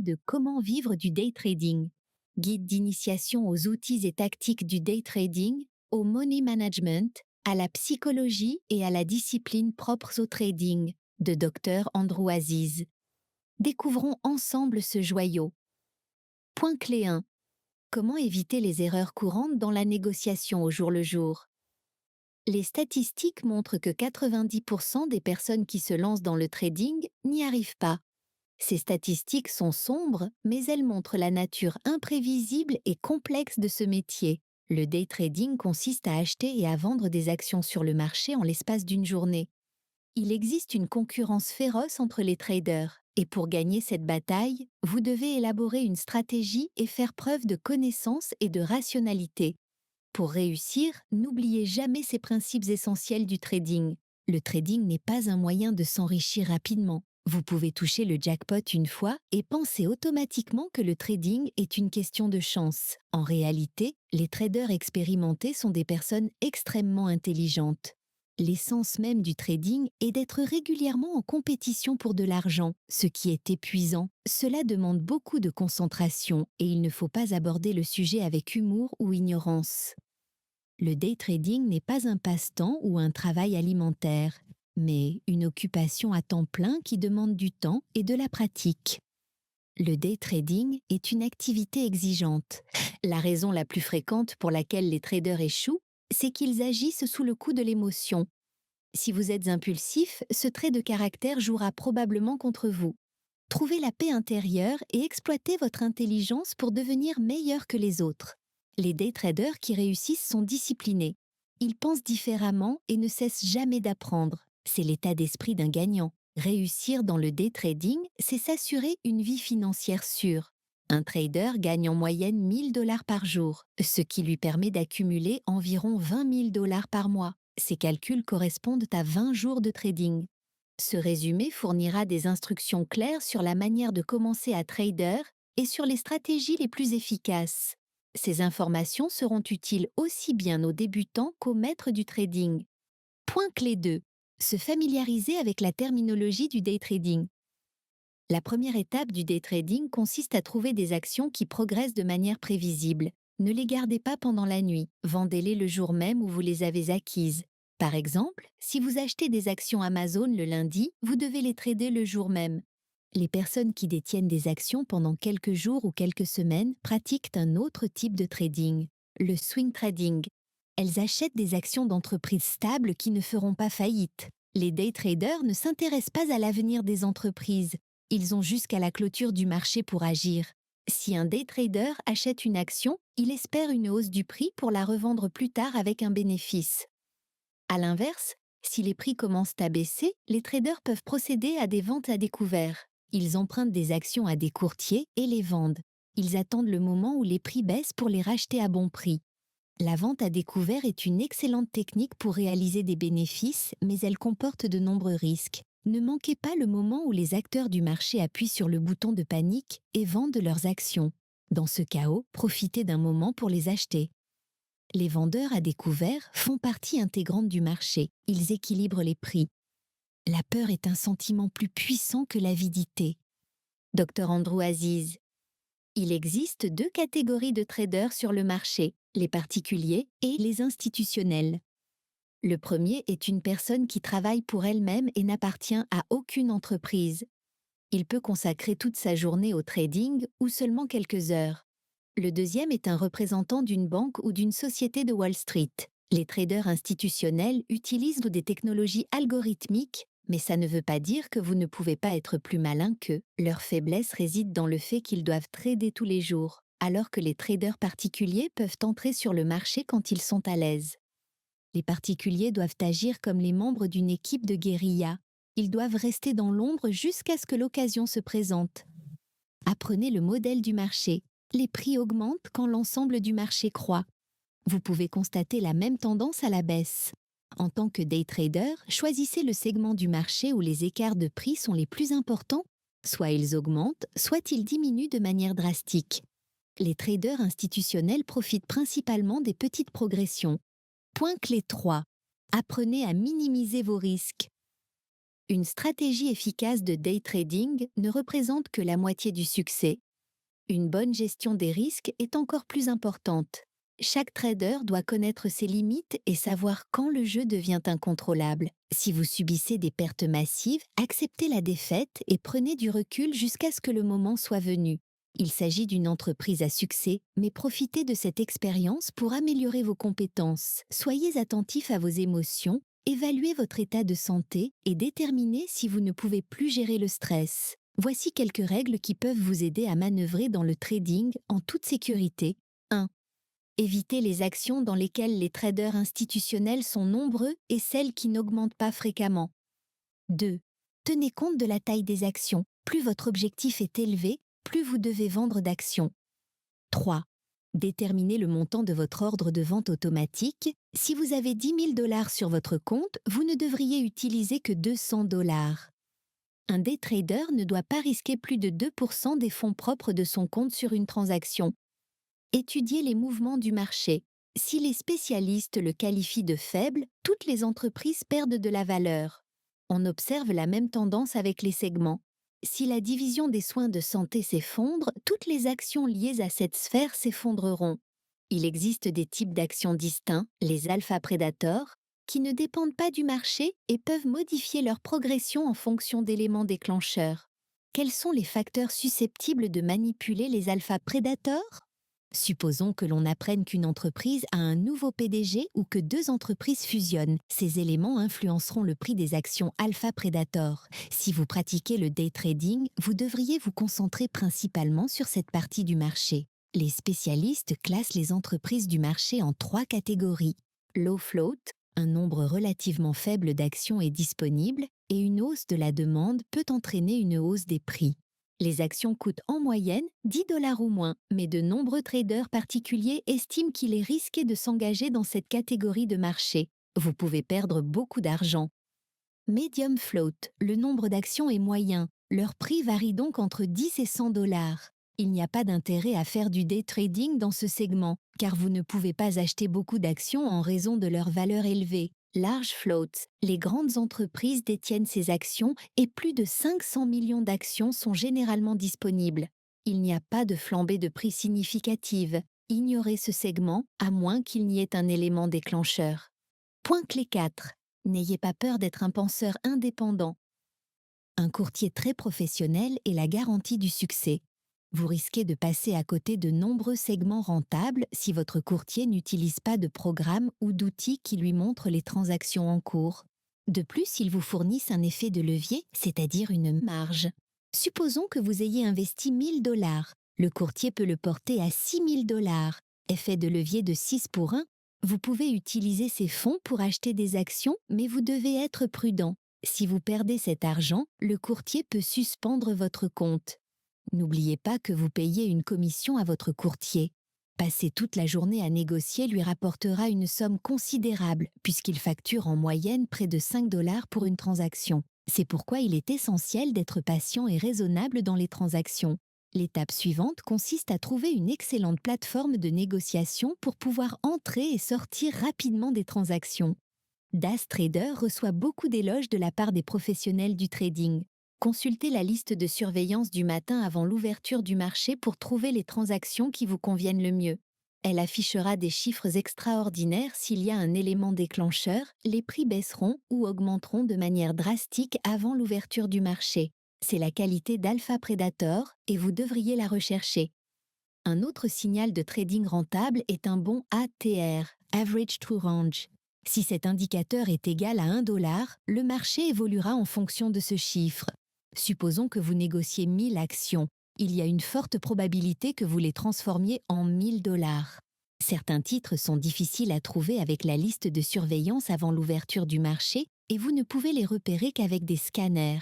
De comment vivre du day trading. Guide d'initiation aux outils et tactiques du day trading, au money management, à la psychologie et à la discipline propres au trading, de Dr Andrew Aziz. Découvrons ensemble ce joyau. Point clé 1. Comment éviter les erreurs courantes dans la négociation au jour le jour? Les statistiques montrent que 90% des personnes qui se lancent dans le trading n'y arrivent pas. Ces statistiques sont sombres, mais elles montrent la nature imprévisible et complexe de ce métier. Le day trading consiste à acheter et à vendre des actions sur le marché en l'espace d'une journée. Il existe une concurrence féroce entre les traders, et pour gagner cette bataille, vous devez élaborer une stratégie et faire preuve de connaissance et de rationalité. Pour réussir, n'oubliez jamais ces principes essentiels du trading. Le trading n'est pas un moyen de s'enrichir rapidement. Vous pouvez toucher le jackpot une fois et penser automatiquement que le trading est une question de chance. En réalité, les traders expérimentés sont des personnes extrêmement intelligentes. L'essence même du trading est d'être régulièrement en compétition pour de l'argent, ce qui est épuisant. Cela demande beaucoup de concentration et il ne faut pas aborder le sujet avec humour ou ignorance. Le day trading n'est pas un passe-temps ou un travail alimentaire, mais une occupation à temps plein qui demande du temps et de la pratique. Le day trading est une activité exigeante. La raison la plus fréquente pour laquelle les traders échouent, c'est qu'ils agissent sous le coup de l'émotion. Si vous êtes impulsif, ce trait de caractère jouera probablement contre vous. Trouvez la paix intérieure et exploitez votre intelligence pour devenir meilleur que les autres. Les day traders qui réussissent sont disciplinés. Ils pensent différemment et ne cessent jamais d'apprendre. C'est l'état d'esprit d'un gagnant. Réussir dans le day trading, c'est s'assurer une vie financière sûre. Un trader gagne en moyenne 1 000 $ par jour, ce qui lui permet d'accumuler environ 20 000 $ par mois. Ces calculs correspondent à 20 jours de trading. Ce résumé fournira des instructions claires sur la manière de commencer à trader et sur les stratégies les plus efficaces. Ces informations seront utiles aussi bien aux débutants qu'aux maîtres du trading. Point clé 2. Se familiariser avec la terminologie du day trading. La première étape du day trading consiste à trouver des actions qui progressent de manière prévisible. Ne les gardez pas pendant la nuit, vendez-les le jour même où vous les avez acquises. Par exemple, si vous achetez des actions Amazon le lundi, vous devez les trader le jour même. Les personnes qui détiennent des actions pendant quelques jours ou quelques semaines pratiquent un autre type de trading, le swing trading. Elles achètent des actions d'entreprises stables qui ne feront pas faillite. Les day traders ne s'intéressent pas à l'avenir des entreprises. Ils ont jusqu'à la clôture du marché pour agir. Si un day trader achète une action, il espère une hausse du prix pour la revendre plus tard avec un bénéfice. À l'inverse, si les prix commencent à baisser, les traders peuvent procéder à des ventes à découvert. Ils empruntent des actions à des courtiers et les vendent. Ils attendent le moment où les prix baissent pour les racheter à bon prix. La vente à découvert est une excellente technique pour réaliser des bénéfices, mais elle comporte de nombreux risques. Ne manquez pas le moment où les acteurs du marché appuient sur le bouton de panique et vendent leurs actions. Dans ce chaos, profitez d'un moment pour les acheter. Les vendeurs à découvert font partie intégrante du marché. Ils équilibrent les prix. La peur est un sentiment plus puissant que l'avidité. Dr Andrew Aziz. Il existe 2 catégories de traders sur le marché, les particuliers et les institutionnels. Le premier est une personne qui travaille pour elle-même et n'appartient à aucune entreprise. Il peut consacrer toute sa journée au trading ou seulement quelques heures. Le deuxième est un représentant d'une banque ou d'une société de Wall Street. Les traders institutionnels utilisent des technologies algorithmiques, mais ça ne veut pas dire que vous ne pouvez pas être plus malin qu'eux. Leur faiblesse réside dans le fait qu'ils doivent trader tous les jours, alors que les traders particuliers peuvent entrer sur le marché quand ils sont à l'aise. Les particuliers doivent agir comme les membres d'une équipe de guérilla. Ils doivent rester dans l'ombre jusqu'à ce que l'occasion se présente. Apprenez le modèle du marché. Les prix augmentent quand l'ensemble du marché croît. Vous pouvez constater la même tendance à la baisse. En tant que day trader, choisissez le segment du marché où les écarts de prix sont les plus importants. Soit ils augmentent, soit ils diminuent de manière drastique. Les traders institutionnels profitent principalement des petites progressions. Point clé 3. Apprenez à minimiser vos risques. Une stratégie efficace de day trading ne représente que la moitié du succès. Une bonne gestion des risques est encore plus importante. Chaque trader doit connaître ses limites et savoir quand le jeu devient incontrôlable. Si vous subissez des pertes massives, acceptez la défaite et prenez du recul jusqu'à ce que le moment soit venu. Il s'agit d'une entreprise à succès, mais profitez de cette expérience pour améliorer vos compétences. Soyez attentif à vos émotions, évaluez votre état de santé et déterminez si vous ne pouvez plus gérer le stress. Voici quelques règles qui peuvent vous aider à manœuvrer dans le trading en toute sécurité. 1. Évitez les actions dans lesquelles les traders institutionnels sont nombreux et celles qui n'augmentent pas fréquemment. 2. Tenez compte de la taille des actions. Plus votre objectif est élevé, plus vous devez vendre d'actions. 3. Déterminez le montant de votre ordre de vente automatique. Si vous avez 10 000 $ sur votre compte, vous ne devriez utiliser que 200 $. Un day trader ne doit pas risquer plus de 2% des fonds propres de son compte sur une transaction. Étudiez les mouvements du marché. Si les spécialistes le qualifient de faible, toutes les entreprises perdent de la valeur. On observe la même tendance avec les segments. Si la division des soins de santé s'effondre, toutes les actions liées à cette sphère s'effondreront. Il existe des types d'actions distincts, les alpha prédateurs, qui ne dépendent pas du marché et peuvent modifier leur progression en fonction d'éléments déclencheurs. Quels sont les facteurs susceptibles de manipuler les alpha prédateurs ? Supposons que l'on apprenne qu'une entreprise a un nouveau PDG ou que deux entreprises fusionnent. Ces éléments influenceront le prix des actions Alpha Predator. Si vous pratiquez le day trading, vous devriez vous concentrer principalement sur cette partie du marché. Les spécialistes classent les entreprises du marché en 3 catégories. Low float, un nombre relativement faible d'actions est disponible et une hausse de la demande peut entraîner une hausse des prix. Les actions coûtent en moyenne 10 $ ou moins, mais de nombreux traders particuliers estiment qu'il est risqué de s'engager dans cette catégorie de marché. Vous pouvez perdre beaucoup d'argent. Medium float, le nombre d'actions est moyen. Leur prix varie donc entre 10 et 100 $. Il n'y a pas d'intérêt à faire du day trading dans ce segment, car vous ne pouvez pas acheter beaucoup d'actions en raison de leur valeur élevée. Large float, les grandes entreprises détiennent ces actions et plus de 500 millions d'actions sont généralement disponibles. Il n'y a pas de flambée de prix significative. Ignorez ce segment, à moins qu'il n'y ait un élément déclencheur. Point clé 4. N'ayez pas peur d'être un penseur indépendant. Un courtier très professionnel est la garantie du succès. Vous risquez de passer à côté de nombreux segments rentables si votre courtier n'utilise pas de programme ou d'outils qui lui montrent les transactions en cours. De plus, ils vous fournissent un effet de levier, c'est-à-dire une marge. Supposons que vous ayez investi 1 000 $. Le courtier peut le porter à 6 000 $. Effet de levier de 6 pour 1. Vous pouvez utiliser ces fonds pour acheter des actions, mais vous devez être prudent. Si vous perdez cet argent, le courtier peut suspendre votre compte. N'oubliez pas que vous payez une commission à votre courtier. Passer toute la journée à négocier lui rapportera une somme considérable, puisqu'il facture en moyenne près de 5 $ pour une transaction. C'est pourquoi il est essentiel d'être patient et raisonnable dans les transactions. L'étape suivante consiste à trouver une excellente plateforme de négociation pour pouvoir entrer et sortir rapidement des transactions. Das Trader reçoit beaucoup d'éloges de la part des professionnels du trading. Consultez la liste de surveillance du matin avant l'ouverture du marché pour trouver les transactions qui vous conviennent le mieux. Elle affichera des chiffres extraordinaires s'il y a un élément déclencheur, les prix baisseront ou augmenteront de manière drastique avant l'ouverture du marché. C'est la qualité d'Alpha Predator et vous devriez la rechercher. Un autre signal de trading rentable est un bon ATR, Average True Range. Si cet indicateur est égal à 1 $, le marché évoluera en fonction de ce chiffre. Supposons que vous négociez 1000 actions. Il y a une forte probabilité que vous les transformiez en 1 000 $. Certains titres sont difficiles à trouver avec la liste de surveillance avant l'ouverture du marché et vous ne pouvez les repérer qu'avec des scanners.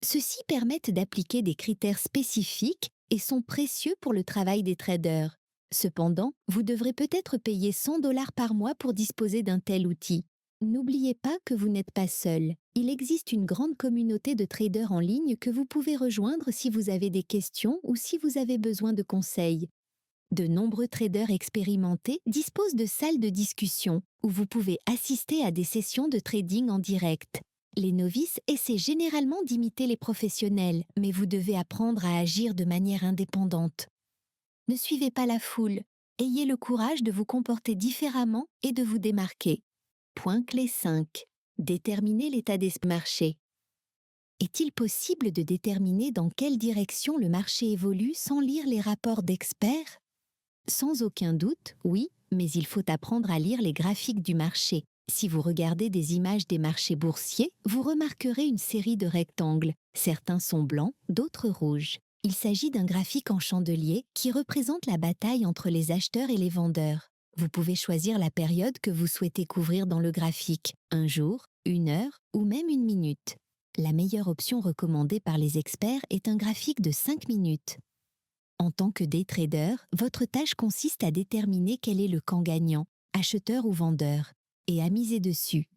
Ceux-ci permettent d'appliquer des critères spécifiques et sont précieux pour le travail des traders. Cependant, vous devrez peut-être payer 100 $ par mois pour disposer d'un tel outil. N'oubliez pas que vous n'êtes pas seul. Il existe une grande communauté de traders en ligne que vous pouvez rejoindre si vous avez des questions ou si vous avez besoin de conseils. De nombreux traders expérimentés disposent de salles de discussion où vous pouvez assister à des sessions de trading en direct. Les novices essaient généralement d'imiter les professionnels, mais vous devez apprendre à agir de manière indépendante. Ne suivez pas la foule. Ayez le courage de vous comporter différemment et de vous démarquer. Point clé 5. Déterminer l'état des marchés. Est-il possible de déterminer dans quelle direction le marché évolue sans lire les rapports d'experts? Sans aucun doute, oui, mais il faut apprendre à lire les graphiques du marché. Si vous regardez des images des marchés boursiers, vous remarquerez une série de rectangles. Certains sont blancs, d'autres rouges. Il s'agit d'un graphique en chandelier qui représente la bataille entre les acheteurs et les vendeurs. Vous pouvez choisir la période que vous souhaitez couvrir dans le graphique, un jour, une heure ou même une minute. La meilleure option recommandée par les experts est un graphique de 5 minutes. En tant que day trader, votre tâche consiste à déterminer quel est le camp gagnant, acheteur ou vendeur, et à miser dessus.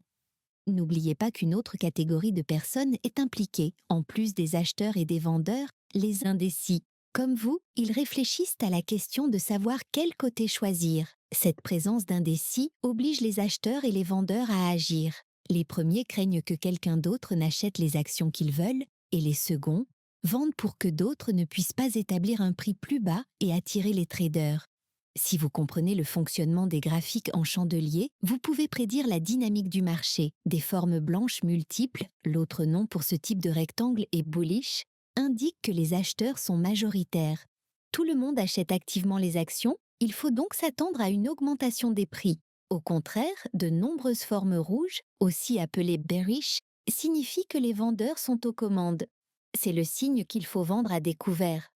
N'oubliez pas qu'une autre catégorie de personnes est impliquée, en plus des acheteurs et des vendeurs, les indécis. Comme vous, ils réfléchissent à la question de savoir quel côté choisir. Cette présence d'indécis oblige les acheteurs et les vendeurs à agir. Les premiers craignent que quelqu'un d'autre n'achète les actions qu'ils veulent, et les seconds vendent pour que d'autres ne puissent pas établir un prix plus bas et attirer les traders. Si vous comprenez le fonctionnement des graphiques en chandelier, vous pouvez prédire la dynamique du marché. Des formes blanches multiples, l'autre nom pour ce type de rectangle est bullish, indiquent que les acheteurs sont majoritaires. Tout le monde achète activement les actions, il faut donc s'attendre à une augmentation des prix. Au contraire, de nombreuses formes rouges, aussi appelées bearish, signifient que les vendeurs sont aux commandes. C'est le signe qu'il faut vendre à découvert.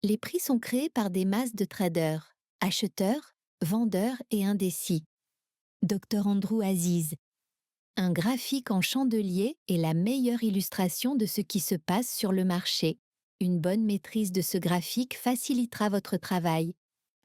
Les prix sont créés par des masses de traders, acheteurs, vendeurs et indécis. Dr Andrew Aziz. Un graphique en chandelier est la meilleure illustration de ce qui se passe sur le marché. Une bonne maîtrise de ce graphique facilitera votre travail.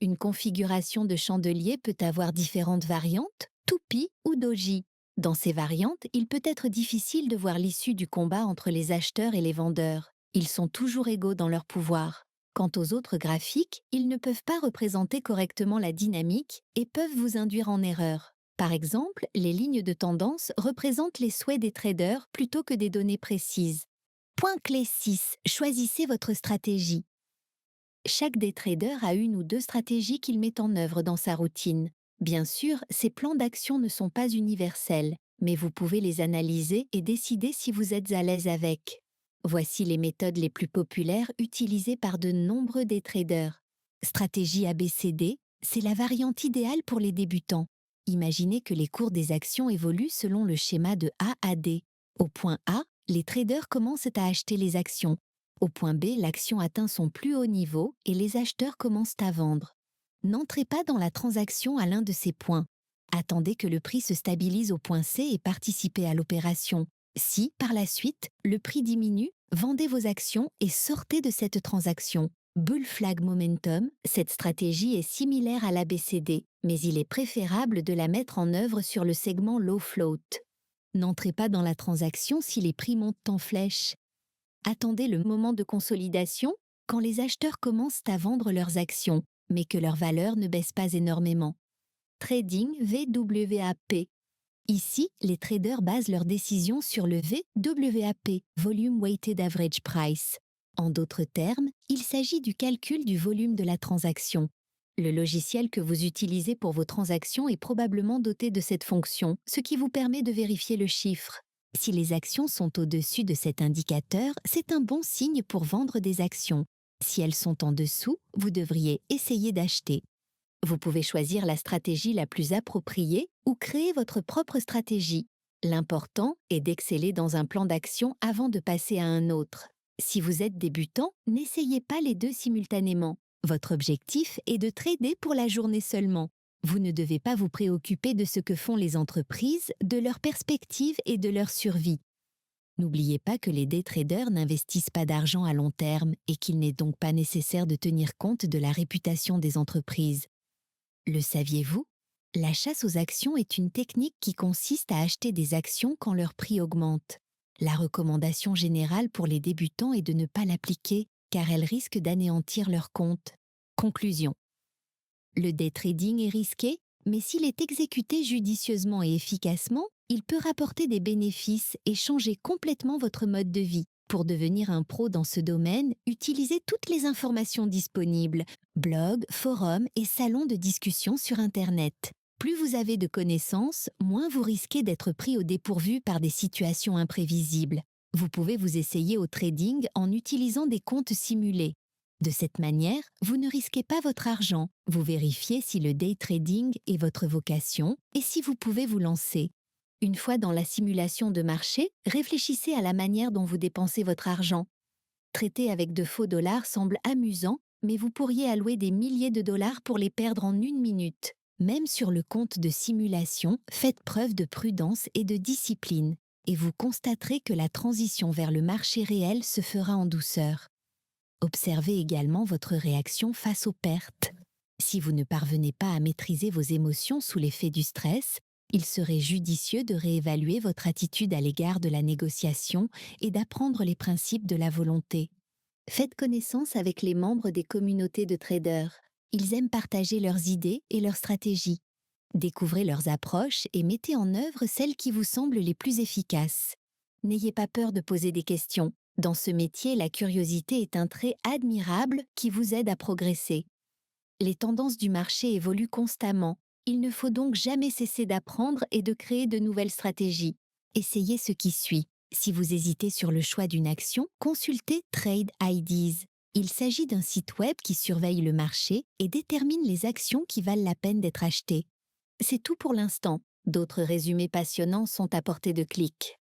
Une configuration de chandelier peut avoir différentes variantes, toupie ou doji. Dans ces variantes, il peut être difficile de voir l'issue du combat entre les acheteurs et les vendeurs. Ils sont toujours égaux dans leur pouvoir. Quant aux autres graphiques, ils ne peuvent pas représenter correctement la dynamique et peuvent vous induire en erreur. Par exemple, les lignes de tendance représentent les souhaits des traders plutôt que des données précises. Point clé 6. Choisissez votre stratégie. Chaque day trader a une ou deux stratégies qu'il met en œuvre dans sa routine. Bien sûr, ces plans d'action ne sont pas universels, mais vous pouvez les analyser et décider si vous êtes à l'aise avec. Voici les méthodes les plus populaires utilisées par de nombreux day traders. Stratégie ABCD, c'est la variante idéale pour les débutants. Imaginez que les cours des actions évoluent selon le schéma de A à D. Au point A, les traders commencent à acheter les actions. Au point B, l'action atteint son plus haut niveau et les acheteurs commencent à vendre. N'entrez pas dans la transaction à l'un de ces points. Attendez que le prix se stabilise au point C et participez à l'opération. Si, par la suite, le prix diminue, vendez vos actions et sortez de cette transaction. Bull Flag Momentum, cette stratégie est similaire à l'ABCD, mais il est préférable de la mettre en œuvre sur le segment Low Float. N'entrez pas dans la transaction si les prix montent en flèche. Attendez le moment de consolidation quand les acheteurs commencent à vendre leurs actions, mais que leur valeur ne baisse pas énormément. Trading VWAP. Ici, les traders basent leurs décisions sur le VWAP, Volume Weighted Average Price. En d'autres termes, il s'agit du calcul du volume de la transaction. Le logiciel que vous utilisez pour vos transactions est probablement doté de cette fonction, ce qui vous permet de vérifier le chiffre. Si les actions sont au-dessus de cet indicateur, c'est un bon signe pour vendre des actions. Si elles sont en dessous, vous devriez essayer d'acheter. Vous pouvez choisir la stratégie la plus appropriée ou créer votre propre stratégie. L'important est d'exceller dans un plan d'action avant de passer à un autre. Si vous êtes débutant, n'essayez pas les deux simultanément. Votre objectif est de trader pour la journée seulement. Vous ne devez pas vous préoccuper de ce que font les entreprises, de leurs perspectives et de leur survie. N'oubliez pas que les day traders n'investissent pas d'argent à long terme et qu'il n'est donc pas nécessaire de tenir compte de la réputation des entreprises. Le saviez-vous? La chasse aux actions est une technique qui consiste à acheter des actions quand leur prix augmente. La recommandation générale pour les débutants est de ne pas l'appliquer car elle risque d'anéantir leur compte. Conclusion. Le day trading est risqué, mais s'il est exécuté judicieusement et efficacement, Il peut rapporter des bénéfices et changer complètement votre mode de vie. Pour devenir un pro dans ce domaine, utilisez toutes les informations disponibles, blogs, forums et salons de discussion sur Internet. Plus vous avez de connaissances, moins vous risquez d'être pris au dépourvu par des situations imprévisibles. Vous pouvez vous essayer au trading en utilisant des comptes simulés. De cette manière, vous ne risquez pas votre argent. Vous vérifiez si le day trading est votre vocation et si vous pouvez vous lancer. Une fois dans la simulation de marché, réfléchissez à la manière dont vous dépensez votre argent. Traiter avec de faux dollars semble amusant, mais vous pourriez allouer des milliers de dollars pour les perdre en une minute. Même sur le compte de simulation, faites preuve de prudence et de discipline, et vous constaterez que la transition vers le marché réel se fera en douceur. Observez également votre réaction face aux pertes. Si vous ne parvenez pas à maîtriser vos émotions sous l'effet du stress, il serait judicieux de réévaluer votre attitude à l'égard de la négociation et d'apprendre les principes de la volonté. Faites connaissance avec les membres des communautés de traders. Ils aiment partager leurs idées et leurs stratégies. Découvrez leurs approches et mettez en œuvre celles qui vous semblent les plus efficaces. N'ayez pas peur de poser des questions. Dans ce métier, la curiosité est un trait admirable qui vous aide à progresser. Les tendances du marché évoluent constamment. Il ne faut donc jamais cesser d'apprendre et de créer de nouvelles stratégies. Essayez ce qui suit. Si vous hésitez sur le choix d'une action, consultez Trade IDs. Il s'agit d'un site web qui surveille le marché et détermine les actions qui valent la peine d'être achetées. C'est tout pour l'instant. D'autres résumés passionnants sont à portée de clic.